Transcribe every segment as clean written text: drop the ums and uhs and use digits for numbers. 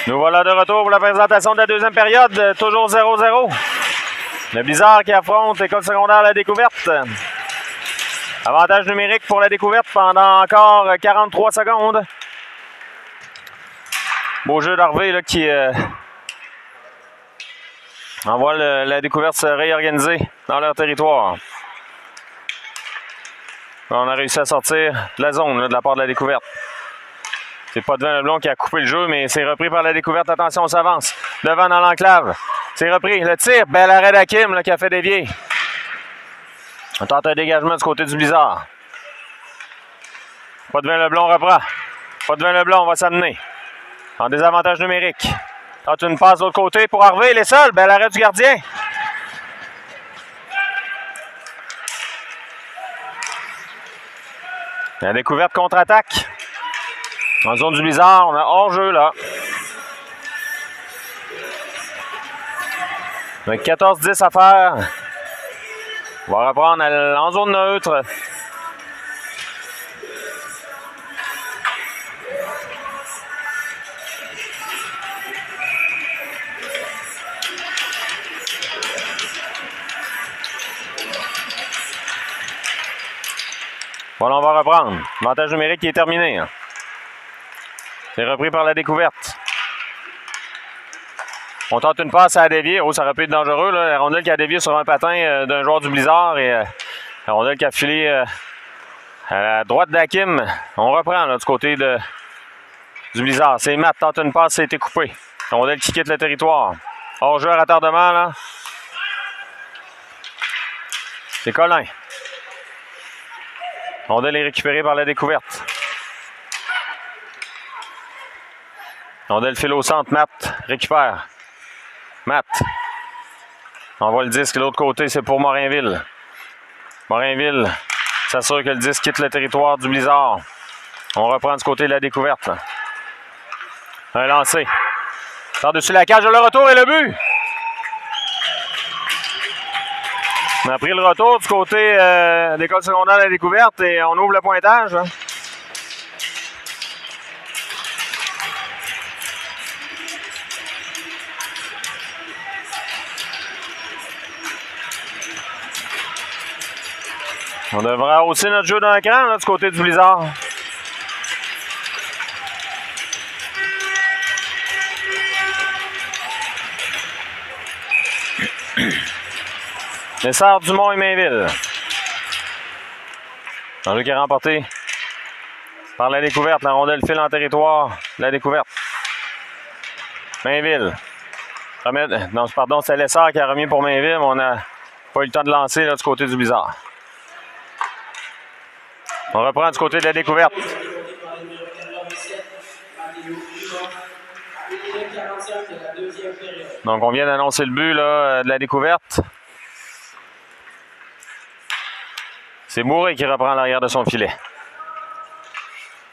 Nous voilà de retour pour la présentation de la deuxième période, toujours 0-0. Le Blizzard qui affronte l'école secondaire La Découverte. Avantage numérique pour La Découverte pendant encore 43 secondes. Beau jeu d'Harvey là, qui envoie La Découverte se réorganiser dans leur territoire. On a réussi à sortir de la zone là, de la part de La Découverte. C'est Potvin Leblond qui a coupé le jeu, mais c'est repris par La Découverte. Attention, on s'avance. Devant dans l'enclave. C'est repris. Le tir. Bel arrêt d'Hakim qui a fait dévier. On tente un dégagement du côté du Blizzard. Potvin Leblond reprend. Potvin Leblond va s'amener. En désavantage numérique. Tente une passe de l'autre côté pour Harvey. Il est seul. Bel arrêt du gardien. La Découverte contre-attaque. En zone du Blizzard, on a hors-jeu là. Avec 14-10 à faire. On va reprendre en zone neutre. Voilà, on va reprendre. L'avantage numérique qui est terminé. C'est repris par La Découverte. On tente une passe à dévier. Oh, ça aurait pu être dangereux. Là. La rondelle qui a dévié sur un patin d'un joueur du Blizzard et la rondelle qui a filé à la droite d'Hakim. On reprend là, du côté du Blizzard. C'est Matt, tente une passe, ça a été coupé. La rondelle qui quitte le territoire. Hors-jeu à retardement, là. C'est Colin. La rondelle est récupérée par La Découverte. Rondelle file au centre, Matt récupère. Matt envoie le disque de l'autre côté, c'est pour Morinville. Morinville s'assure que le disque quitte le territoire du Blizzard. On reprend du côté de La Découverte. Là. Un lancé. Par-dessus la cage, le retour et le but! On a pris le retour du côté de l'école secondaire de La Découverte et on ouvre le pointage. Hein. On devrait hausser notre jeu d'un cran là, du côté du Blizzard. Essert Dumont et Mainville. Un jeu qui est remporté par La Découverte. La rondelle file en territoire. La Découverte. Mainville. Non, pardon, c'est l'Essert qui a remis pour Mainville, mais on n'a pas eu le temps de lancer là, du côté du Blizzard. On reprend du côté de La Découverte. Donc, on vient d'annoncer le but là, de La Découverte. C'est Mouré qui reprend l'arrière de son filet.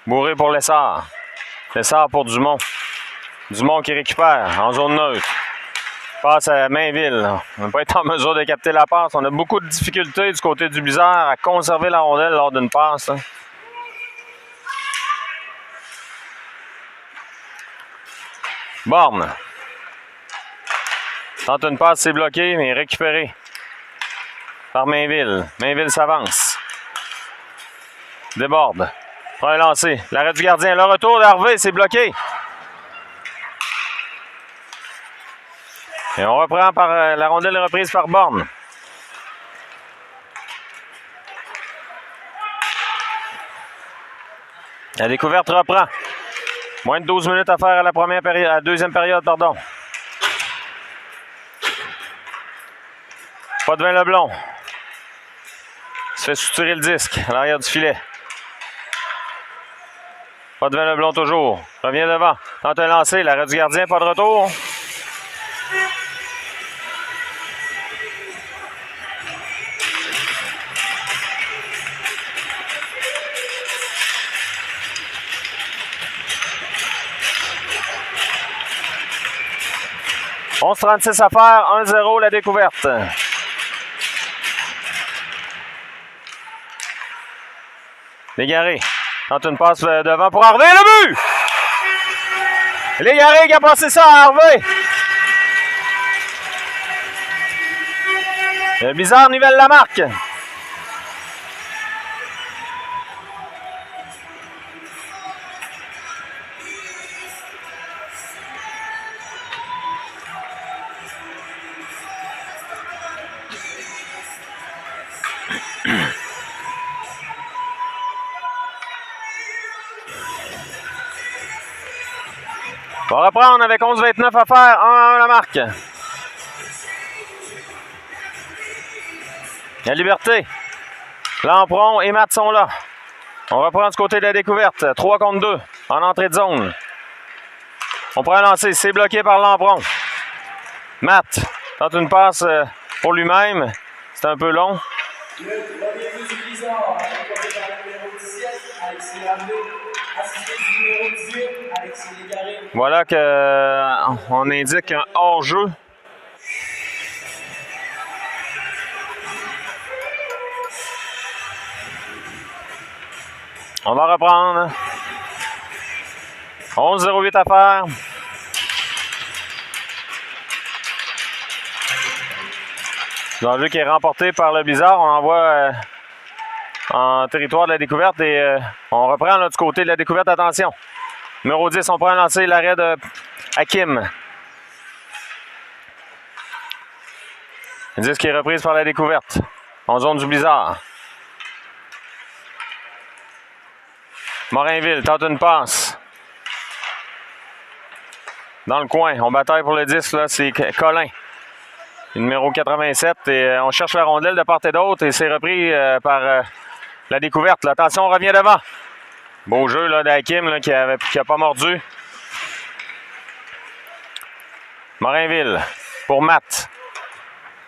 Mouré pour Lessard. Lessard pour Dumont. Dumont qui récupère en zone neutre. Passe à Mainville. On n'a pas été en mesure de capter la passe. On a beaucoup de difficultés du côté du Blizzard à conserver la rondelle lors d'une passe. Hein. Borne. Tente une passe, c'est bloqué, mais récupéré par Mainville. Mainville s'avance. Déborde. Prend un lancer. L'arrêt du gardien. Le retour d'Harvey, c'est bloqué. Et on reprend par la rondelle reprise par Borne. La Découverte reprend. Moins de 12 minutes à faire à la deuxième période, pardon. Potvin Leblond. Se fait suturer le disque à l'arrière du filet. Potvin Leblond toujours. Revient devant. Tente un lancer. L'arrêt du gardien, pas de retour. « 11-36 à faire, 1-0 La Découverte. Légaré. Tente une passe devant pour Harvey, le but! Légaré qui a passé ça à Harvey. Le Blizzard nivelle la marque. On va reprendre avec 11-29 à faire. 1-1 la marque. La Liberté. Lampron et Matt sont là. On reprend du côté de la découverte. 3 contre 2 en entrée de zone. On prend un lancer. C'est bloqué par Lampron. Matt tente une passe pour lui-même. C'est un peu long. Voilà qu'on indique un hors-jeu. On va reprendre. 11-08 à faire. L'enjeu qui est remporté par le Blizzard. On envoie en territoire de la découverte et on reprend là, du côté de la découverte. Attention. Numéro 10, on prend un lancer, l'arrêt de Hakim. Le 10 qui est reprise par la découverte. En zone du Blizzard. Morinville tente une passe. Dans le coin, on bataille pour le 10, là, c'est Colin. Le numéro 87 et on cherche la rondelle de part et d'autre et c'est repris par la découverte. Là. Attention, on revient devant. Beau jeu là, d'Hakim qui a pas mordu. Morinville pour Matt.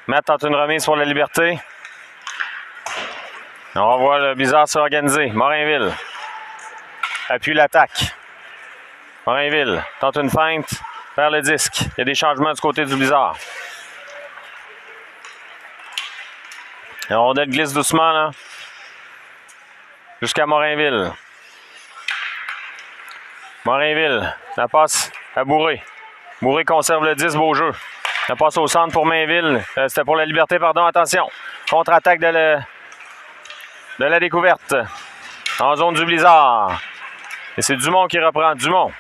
Matt tente une remise pour la Liberté. On revoit le Blizzard s'organiser. Morinville appuie l'attaque. Morinville tente une feinte vers le disque. Il y a des changements du côté du Blizzard. La rondelle glisse doucement là. Jusqu'à Morinville. Morinville, la passe à Bourré. Bourré conserve le 10, beau jeu. La passe au centre pour Mainville. C'était pour la Liberté, pardon, attention. Contre-attaque de la découverte. En zone du Blizzard. Et c'est Dumont qui reprend. Dumont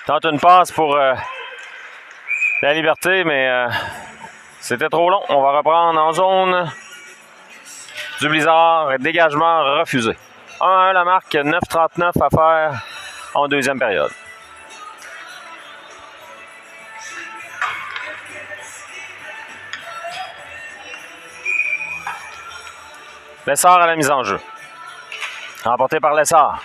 tente une passe pour la Liberté, mais c'était trop long. On va reprendre en zone du Blizzard. Dégagement refusé. 1-1 la marque, 9-39 à faire en deuxième période. Lessard à la mise en jeu. Remporté par Lessard.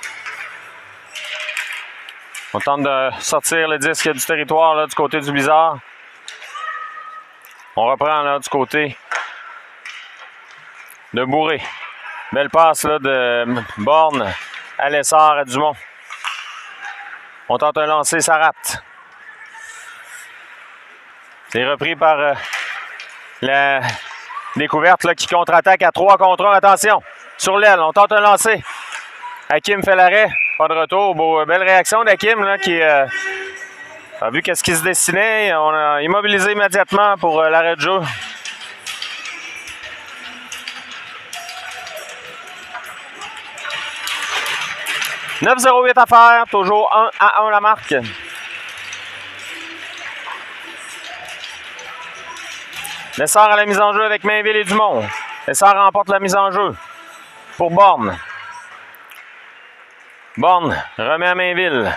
On tente de sortir le disque du territoire là, du côté du Blizzard. On reprend là, du côté de Bourré. Belle passe là, de Borne à Lessard à Dumont. On tente un lancer, ça rate. C'est repris par la découverte là, qui contre-attaque à 3 contre 1. Attention, sur l'aile, on tente un lancer. Hakim fait l'arrêt, pas de retour. Belle réaction d'Hakim qui a vu qu'est-ce qui se dessinait. On a immobilisé immédiatement pour l'arrêt de jeu. « 9-0-8 à faire, toujours 1-1 la marque. Lessard à la mise en jeu avec Mainville et Dumont. Lessard remporte la mise en jeu pour Borne. Borne remet à Mainville.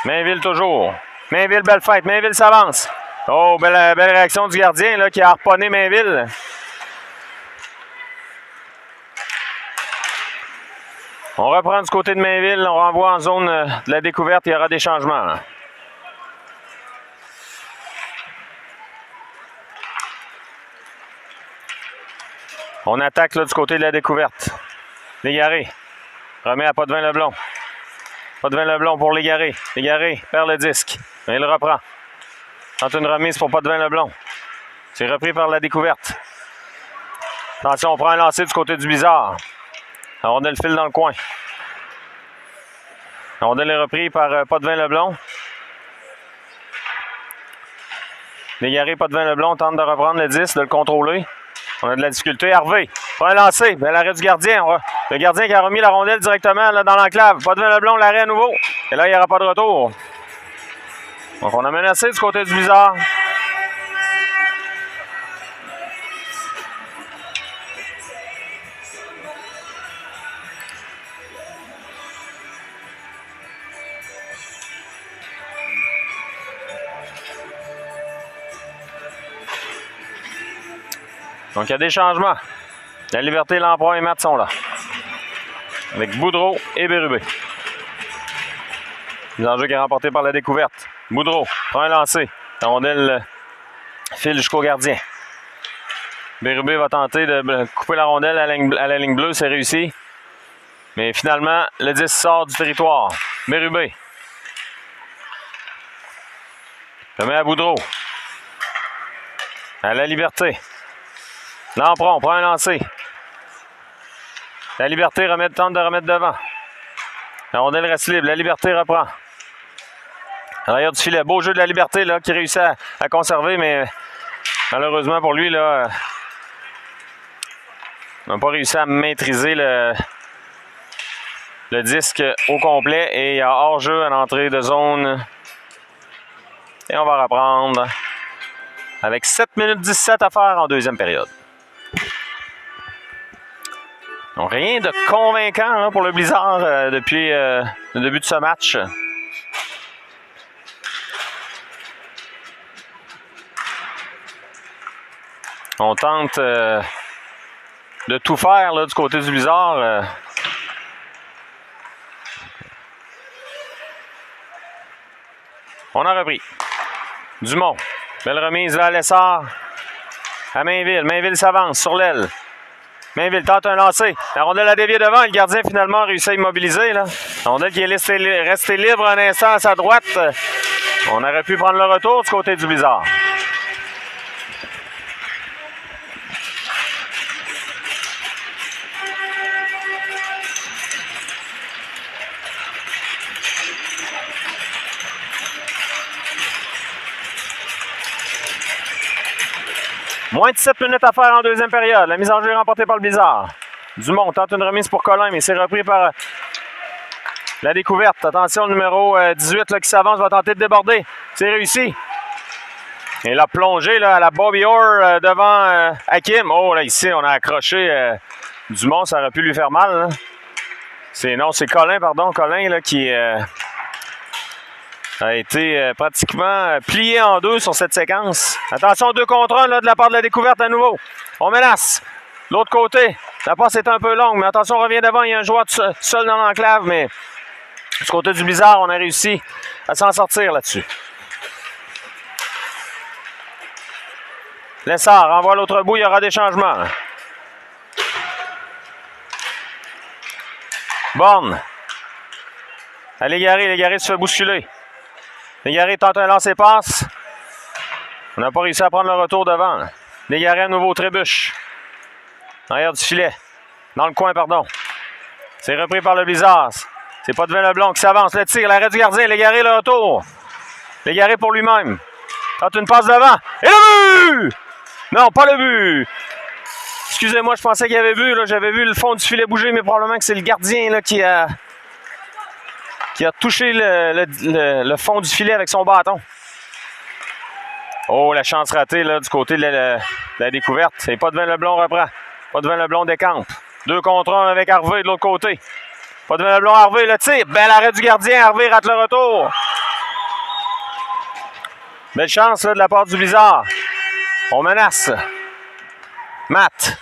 Mainville toujours. Mainville, belle fête. Mainville s'avance. Oh, belle réaction du gardien là, qui a harponné Mainville. On reprend du côté de Mainville. On renvoie en zone de la découverte. Il y aura des changements. Là. On attaque là, du côté de la découverte. Légaré remet à Potvin-Leblond. Potvin-Leblond pour Légaré. Légaré perd le disque. Il le reprend. Tente une remise pour Potvin-Leblond. C'est repris par la découverte. Attention, on prend un lancer du côté du Blizzard. Alors on a le fil dans le coin. La rondelle est reprise par Potvin-Leblond. Légaré, Potvin-Leblond tente de reprendre le 10, de le contrôler. On a de la difficulté. Harvey, pas un lancer. Bel arrêt du gardien. Le gardien qui a remis la rondelle directement là, dans l'enclave. Potvin-Leblond, l'arrêt à nouveau. Et là, il n'y aura pas de retour. Donc, on a menacé du côté du Blizzard. Donc, il y a des changements. La Liberté, l'Empereur et Matt sont là. Avec Boudreau et Bérubé. L'enjeu qui est remporté par la découverte. Boudreau prend un lancer. La rondelle file jusqu'au gardien. Bérubé va tenter de couper la rondelle à la ligne bleue. C'est réussi. Mais finalement, le 10 sort du territoire. Bérubé. Remet à Boudreau. À la Liberté. Lampron prend un lancer. La Liberté tente de remettre devant. La rondelle reste libre. La Liberté reprend. À l'arrière du filet. Beau jeu de la Liberté là, qui réussit à conserver, mais malheureusement pour lui, là, on n'a pas réussi à maîtriser le disque au complet. Et il y a hors-jeu à l'entrée de zone. Et on va reprendre avec 7 minutes 17 à faire en deuxième période. Donc, rien de convaincant hein, pour le Blizzard depuis le début de ce match. On tente de tout faire là, du côté du Blizzard. On a repris. Dumont. Belle remise là à Lessard. À Mainville. Mainville s'avance sur l'aile. Mainville tente un lancer. La rondelle a dévié devant. Le gardien finalement a réussi à immobiliser. Là. La rondelle qui est restée libre un instant à sa droite. On aurait pu prendre le retour du côté du Blizzard. Moins de 7 minutes à faire en deuxième période. La mise en jeu est remportée par le Blizzard. Dumont tente une remise pour Colin, mais c'est repris par la découverte. Attention, le numéro 18 là, qui s'avance, va tenter de déborder. C'est réussi. Et la plongée là, à la Bobby Orr devant Hakim. Oh, là, ici, on a accroché Dumont. Ça aurait pu lui faire mal. Hein. C'est Colin, pardon. Colin là, qui a été pratiquement plié en deux sur cette séquence. Attention, 2 contre 1 là, de la part de la découverte à nouveau. On menace. L'autre côté, la passe est un peu longue, mais attention, on revient devant. Il y a un joueur seul dans l'enclave, mais du côté du Blizzard, on a réussi à s'en sortir là-dessus. Lessard renvoie l'autre bout, il y aura des changements. Borne. À Légaré se fait bousculer. Légaré tente un lancer-passe. On n'a pas réussi à prendre le retour devant. Légaré à nouveau trébuche. Arrière du filet. Dans le coin, pardon. C'est repris par le Blizzard. C'est Potvin-Leblond qui s'avance. Le tir, l'arrêt du gardien. Légaré le retour. Légaré pour lui-même. Tente une passe devant. Et le but! Non, pas le but. Excusez-moi, je pensais qu'il y avait but. Là. J'avais vu le fond du filet bouger, mais probablement que c'est le gardien là, qui a touché le fond du filet avec son bâton. Oh, la chance ratée là, du côté de la découverte. Et Potvin-Leblond reprend. Potvin-Leblond décampe. 2 contre 1 avec Harvey de l'autre côté. Potvin-Leblond, Harvey, le tir. Bel arrêt du gardien. Harvey rate le retour. Belle chance là, de la part du Blizzard. On menace. Matt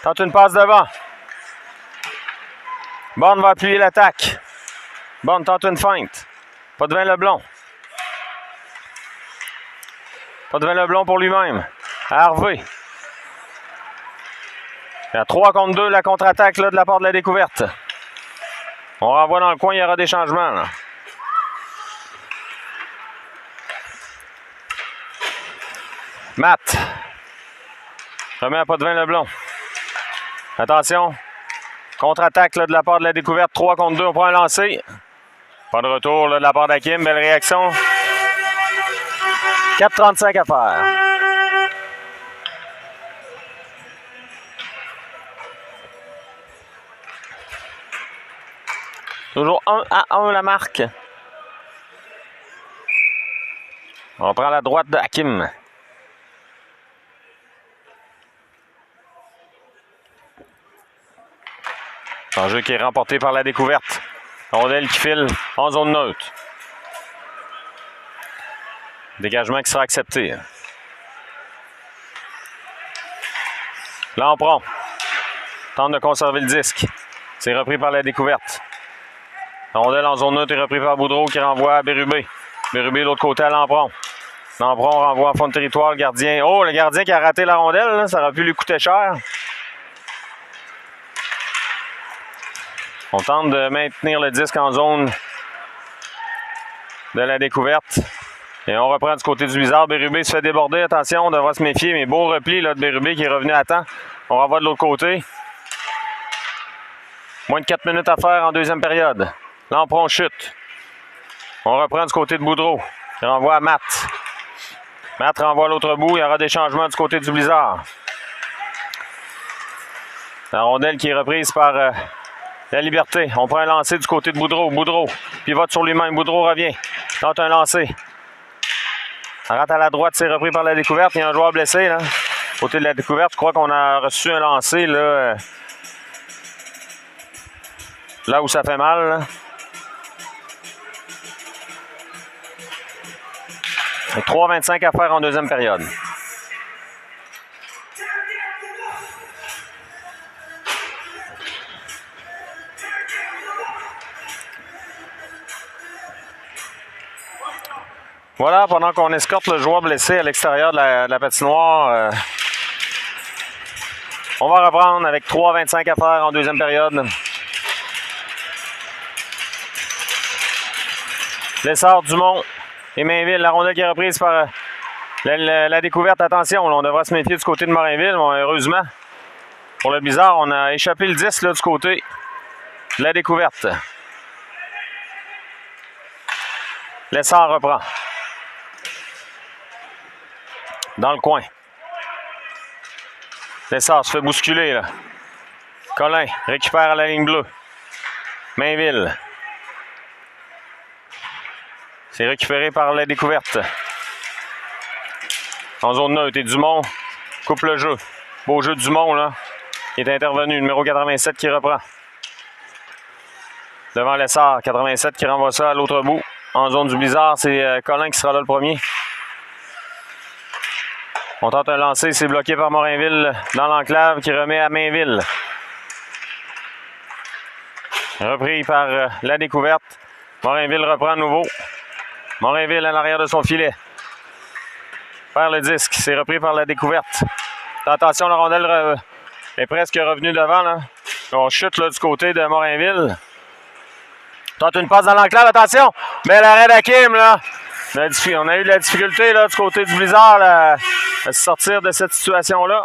tente une passe devant. Borne va appuyer l'attaque. Borne tente une feinte. Potvin-Leblond. Potvin-Leblond pour lui-même. Harvey. Il y a 3 contre 2 la contre-attaque là, de la part de la découverte. On renvoie dans le coin, il y aura des changements. Là. Matt. Remet à Potvin-Leblond. Attention. Contre-attaque là, de la part de la découverte. 3 contre 2. On prend un lancer. Pas de retour là, de la part d'Hakim. Belle réaction. 4,35 à faire. Toujours 1-1 la marque. On prend la droite de Hakim. Un jeu qui est remporté par la découverte. Rondelle qui file en zone neutre. Dégagement qui sera accepté. Lampron tente de conserver le disque. C'est repris par la découverte. Rondelle en zone neutre est repris par Boudreau qui renvoie à Bérubé. Bérubé de l'autre côté à Lampron. Lampron renvoie en fond de territoire le gardien. Oh, le gardien qui a raté la rondelle, là, ça aurait pu lui coûter cher. On tente de maintenir le disque en zone de la découverte. Et on reprend du côté du Blizzard. Bérubé se fait déborder. Attention, on devra se méfier. Mais beau repli là, de Bérubé qui est revenu à temps. On renvoie de l'autre côté. Moins de 4 minutes à faire en deuxième période. Lampron chute. On reprend du côté de Boudreau. Il renvoie à Matt. Matt renvoie à l'autre bout. Il y aura des changements du côté du Blizzard. La rondelle qui est reprise par la Liberté. On prend un lancer du côté de Boudreau. Boudreau pivote sur lui-même. Boudreau revient. Tente un lancer. Rate à la droite, c'est repris par la découverte. Il y a un joueur blessé, là. Côté de la découverte, je crois qu'on a reçu un lancer, là où ça fait mal, là. 3,25 à faire en deuxième période. Voilà, pendant qu'on escorte le joueur blessé à l'extérieur de la patinoire, on va reprendre avec 3,25 à faire en deuxième période. Lessard, Dumont et Mainville. La rondelle qui est reprise par la découverte. Attention, là, on devra se méfier du côté de Morinville. Bon, heureusement, pour le Blizzard, on a échappé le 10 là, du côté de la découverte. Lessard reprend. Dans le coin. Lessard se fait bousculer, là. Collin récupère à la ligne bleue. Mainville. C'est récupéré par la découverte. En zone neutre. Et Dumont coupe le jeu. Beau jeu de Dumont, là. Il est intervenu. Numéro 87 qui reprend. Devant Lessard. 87 qui renvoie ça à l'autre bout. En zone du Blizzard, c'est Collin qui sera là le premier. On tente un lancer, c'est bloqué par Morinville dans l'enclave qui remet à Mainville. Repris par la découverte. Morinville reprend à nouveau. Morinville à l'arrière de son filet. Perd le disque, c'est repris par la découverte. Attention, la rondelle est presque revenue devant. Là. On chute là, du côté de Morinville. Tente une passe dans l'enclave, attention! Bel arrêt d'Hakim, là. On a eu de la difficulté là, du côté du Blizzard là, à se sortir de cette situation-là.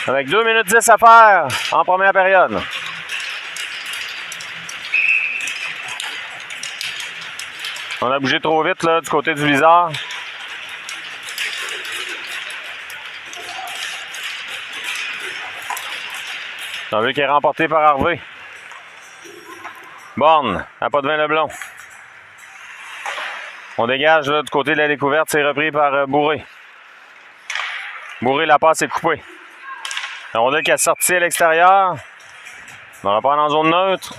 Avec 2 minutes 10 à faire en première période. On a bougé trop vite là, du côté du Blizzard. Un jeu qui est remporté par Harvey. Borne, à pas de vin Leblond. On dégage là, du côté de la découverte, c'est repris par Bourré. Bourré, la passe est coupée. La rondelle qui a sorti à l'extérieur. On va reprendre en zone neutre.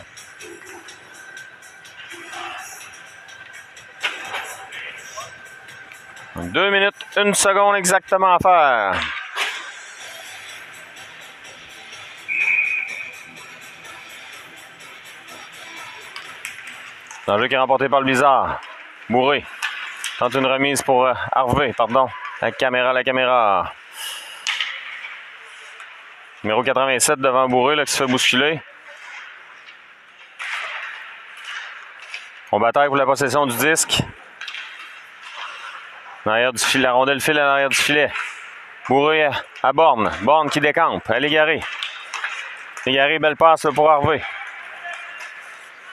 Donc 2 minutes, 1 seconde exactement à faire. C'est un jeu qui est remporté par le Blizzard. Bourré tente une remise pour Harvey, pardon. La caméra. Numéro 87 devant Bourré là, qui se fait bousculer. On bataille pour la possession du disque. L'arrière du filet, la rondelle file à l'arrière du filet. Bourré à Borne. Borne qui décampe. À Légaré. Légaré, belle passe là, pour Harvey.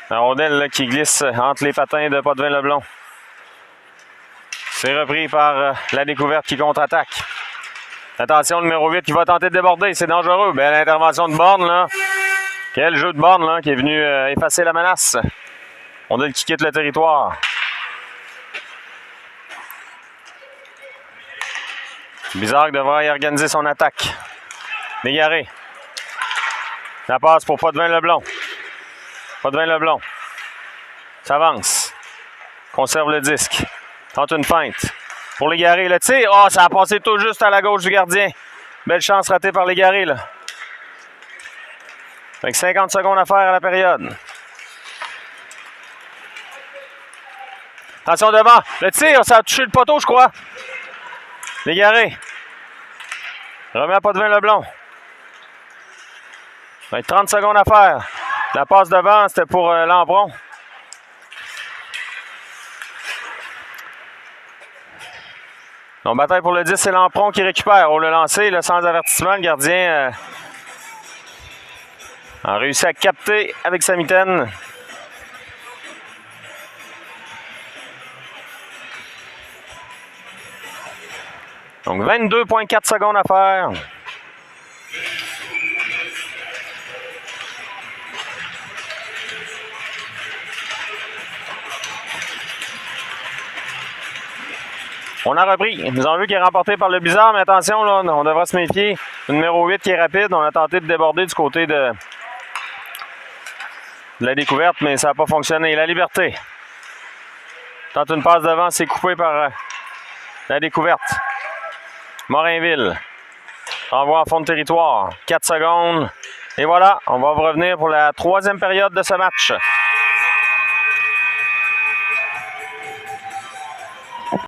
La rondelle là, qui glisse entre les patins de Potvin-Leblond. C'est repris par la découverte qui contre-attaque. Attention, le numéro 8 qui va tenter de déborder. C'est dangereux. Belle intervention de Borne, là. Quel jeu de Borne, là, qui est venu effacer la menace. Rondelle qui quitte le territoire. Bizarre devra y organiser son attaque. Légaré. La passe pour Potvin-Leblond. Potvin-Leblond. S'avance. Conserve le disque. Tente une feinte. Pour Légaré, le tir. Oh, ça a passé tout juste à la gauche du gardien. Belle chance ratée par Légaré, là. Avec 50 secondes à faire à la période. Attention devant. Le tir, ça a touché le poteau, je crois. Légaré. Remet à Potvin-Leblond. Avec 30 secondes à faire. La passe devant, c'était pour Lampron. Donc, bataille pour le 10, c'est Lampron qui récupère. On l'a lancé là, sans avertissement. Le gardien a réussi à capter avec sa mitaine. Donc, 22,4 secondes à faire. On a repris. Nous avons vu qu'il est remporté par le Bizarre, mais attention, là, on devra se méfier. Le numéro 8 qui est rapide. On a tenté de déborder du côté de la découverte, mais ça n'a pas fonctionné. La Liberté. Tente une passe devant, c'est coupé par la découverte. Morinville. Envoie en fond de territoire. 4 secondes. Et voilà, on va revenir pour la troisième période de ce match.